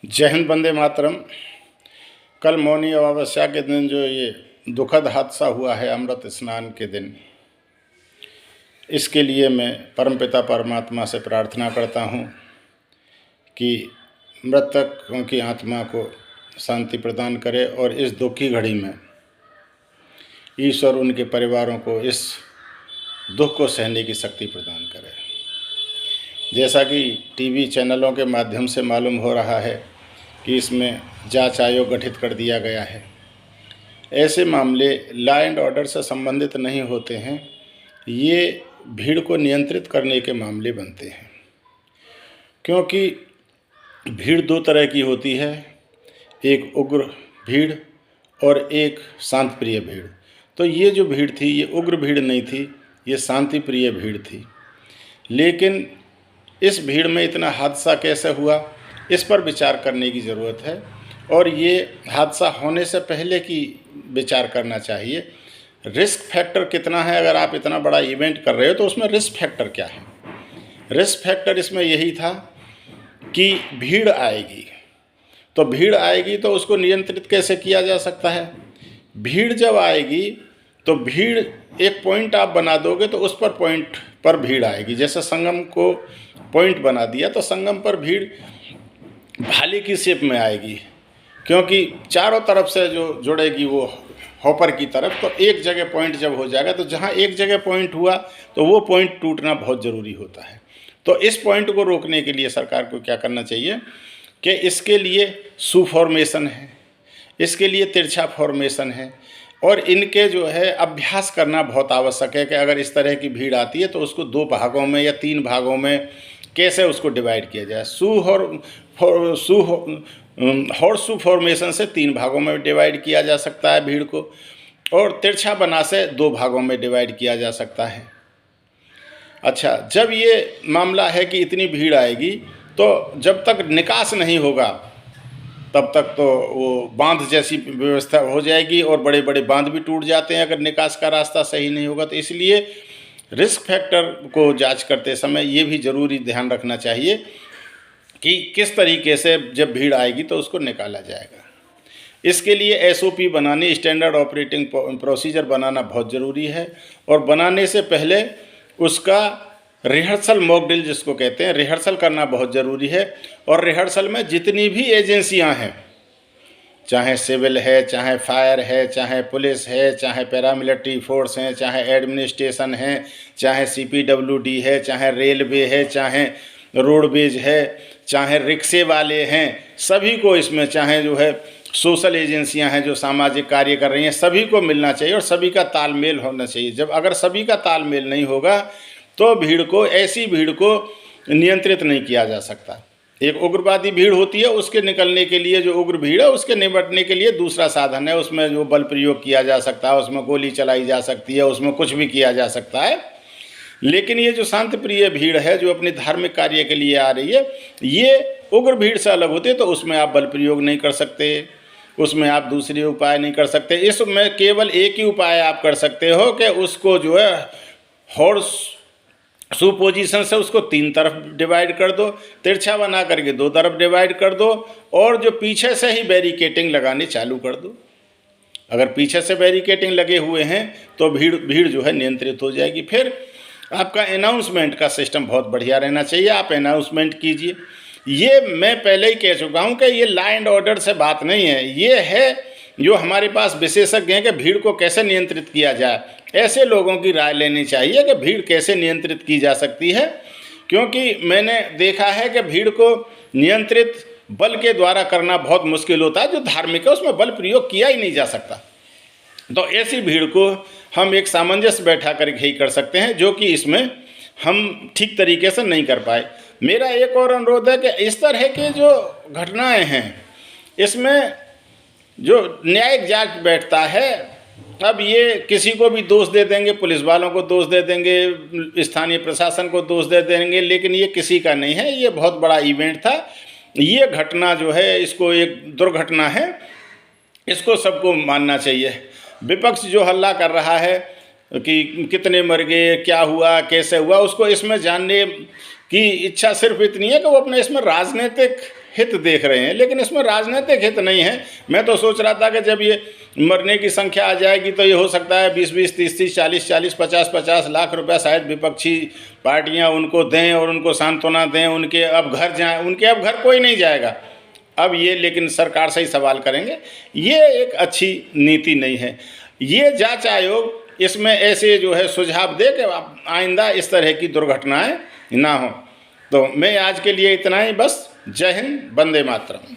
जय हिंद, वंदे मातरम। कल मौनी अमावस्या के दिन जो ये दुखद हादसा हुआ है अमृत स्नान के दिन, इसके लिए मैं परमपिता परमात्मा से प्रार्थना करता हूँ कि मृतकों की आत्मा को शांति प्रदान करे और इस दुख की घड़ी में ईश्वर उनके परिवारों को इस दुख को सहने की शक्ति प्रदान करे। जैसा कि टीवी चैनलों के माध्यम से मालूम हो रहा है कि इसमें जांच आयोग गठित कर दिया गया है। ऐसे मामले लॉ एंड ऑर्डर से संबंधित नहीं होते हैं, ये भीड़ को नियंत्रित करने के मामले बनते हैं। क्योंकि भीड़ दो तरह की होती है, एक उग्र भीड़ और एक शांत प्रिय भीड़। तो ये जो भीड़ थी ये उग्र भीड़ नहीं थी, ये शांति प्रिय भीड़ थी। लेकिन इस भीड़ में इतना हादसा कैसे हुआ, इस पर विचार करने की ज़रूरत है और ये हादसा होने से पहले की विचार करना चाहिए। रिस्क फैक्टर कितना है? अगर आप इतना बड़ा इवेंट कर रहे हो तो उसमें रिस्क फैक्टर क्या है? रिस्क फैक्टर इसमें यही था कि भीड़ आएगी, तो भीड़ आएगी तो उसको नियंत्रित कैसे किया जा सकता है? भीड़ जब आएगी तो भीड़ एक पॉइंट आप बना दोगे तो उस पर पॉइंट पर भीड़ आएगी। जैसे संगम को पॉइंट बना दिया तो संगम पर भीड़ भाले की शेप में आएगी, क्योंकि चारों तरफ से जो जुड़ेगी वो हॉपर की तरफ। तो एक जगह पॉइंट जब हो जाएगा तो जहाँ एक जगह पॉइंट हुआ तो वो पॉइंट टूटना बहुत ज़रूरी होता है। तो इस पॉइंट को रोकने के लिए सरकार को क्या करना चाहिए कि इसके लिए सू फॉर्मेशन है, इसके लिए तिरछा फॉर्मेशन है और इनके जो है अभ्यास करना बहुत आवश्यक है कि अगर इस तरह की भीड़ आती है तो उसको दो भागों में या तीन भागों में कैसे उसको डिवाइड किया जाए। हॉर्स शू फॉर्मेशन से तीन भागों में डिवाइड किया जा सकता है भीड़ को, और तिरछा बना से दो भागों में डिवाइड किया जा सकता है। अच्छा, जब ये मामला है कि इतनी भीड़ आएगी तो जब तक निकास नहीं होगा तब तक तो वो बांध जैसी व्यवस्था हो जाएगी और बड़े बड़े बांध भी टूट जाते हैं अगर निकास का रास्ता सही नहीं होगा। तो इसलिए रिस्क फैक्टर को जांच करते समय ये भी ज़रूरी ध्यान रखना चाहिए कि किस तरीके से जब भीड़ आएगी तो उसको निकाला जाएगा। इसके लिए एसओपी बनाने, स्टैंडर्ड ऑपरेटिंग प्रोसीजर बनाना बहुत ज़रूरी है और बनाने से पहले उसका रिहर्सल, मॉक ड्रिल जिसको कहते हैं, रिहर्सल करना बहुत ज़रूरी है। और रिहर्सल में जितनी भी एजेंसियां हैं, चाहे सिविल है, चाहे फायर है, चाहे पुलिस है, चाहे पैरामिलिट्री फोर्स हैं, चाहे एडमिनिस्ट्रेशन है, चाहे सीपीडब्ल्यूडी है, चाहे रेलवे है, चाहे रोडवेज है, चाहे रिक्शे वाले हैं, सभी को इसमें, चाहे जो है सोशल एजेंसियां हैं जो सामाजिक कार्य कर रही हैं, सभी को मिलना चाहिए और सभी का तालमेल होना चाहिए। जब अगर सभी का तालमेल नहीं होगा तो भीड़ को, ऐसी भीड़ को नियंत्रित नहीं किया जा सकता। एक उग्रवादी भीड़ होती है, उसके निकलने के लिए, जो उग्र भीड़ है उसके निपटने के लिए दूसरा साधन है, उसमें जो बल प्रयोग किया जा सकता है, उसमें गोली चलाई जा सकती है, उसमें कुछ भी किया जा सकता है। लेकिन ये जो शांत प्रिय भीड़ है जो अपने धार्मिक कार्य के लिए आ रही है, ये उग्र भीड़ से अलग होती है। तो उसमें आप बल प्रयोग नहीं कर सकते, उसमें आप दूसरे उपाय नहीं कर सकते। इसमें केवल एक ही उपाय आप कर सकते हो कि उसको जो है हॉर्स शू पोजीशन से उसको तीन तरफ डिवाइड कर दो, तिरछा बना करके दो तरफ डिवाइड कर दो और जो पीछे से ही बैरिकेटिंग लगानी चालू कर दो। अगर पीछे से बैरिकेटिंग लगे हुए हैं तो भीड़ जो है नियंत्रित हो जाएगी। फिर आपका अनाउंसमेंट का सिस्टम बहुत बढ़िया रहना चाहिए, आप अनाउंसमेंट कीजिए। ये मैं पहले ही कह चुका हूँ कि ये लॉ एंड ऑर्डर से बात नहीं है, ये है जो हमारे पास विशेषज्ञ हैं कि भीड़ को कैसे नियंत्रित किया जाए। ऐसे लोगों की राय लेनी चाहिए कि भीड़ कैसे नियंत्रित की जा सकती है, क्योंकि मैंने देखा है कि भीड़ को नियंत्रित बल के द्वारा करना बहुत मुश्किल होता है। जो धार्मिक है उसमें बल प्रयोग किया ही नहीं जा सकता। तो ऐसी भीड़ को हम एक सामंजस्य बैठा करके ही कर सकते हैं, जो कि इसमें हम ठीक तरीके से नहीं कर पाए। मेरा एक और अनुरोध है कि इस तरह के जो घटनाएं हैं इसमें जो न्यायिक जांच बैठता है, अब ये किसी को भी दोष दे देंगे, पुलिस वालों को दोष दे देंगे, स्थानीय प्रशासन को दोष दे देंगे, लेकिन ये किसी का नहीं है। ये बहुत बड़ा इवेंट था, ये घटना जो है इसको एक दुर्घटना है, इसको सबको मानना चाहिए। विपक्ष जो हल्ला कर रहा है कि कितने मर गए, क्या हुआ, कैसे हुआ, उसको इसमें जानने की इच्छा सिर्फ इतनी है कि वो अपने इसमें राजनीतिक हित देख रहे हैं, लेकिन इसमें राजनीतिक हित नहीं है। मैं तो सोच रहा था कि जब ये मरने की संख्या आ जाएगी तो ये हो सकता है 20-20, 30-30, 40-40, 50-50 लाख रुपया शायद विपक्षी पार्टियां उनको दें और उनको सांत्वना दें, उनके अब घर जाएं। उनके अब घर कोई नहीं जाएगा अब ये, लेकिन सरकार से ही सवाल करेंगे। ये एक अच्छी नीति नहीं है। ये जांच आयोग इसमें ऐसे जो है सुझाव दे कि आइंदा इस तरह की दुर्घटनाएं ना हो। तो मैं आज के लिए इतना ही बस। जय हिंद, वंदे मातरम।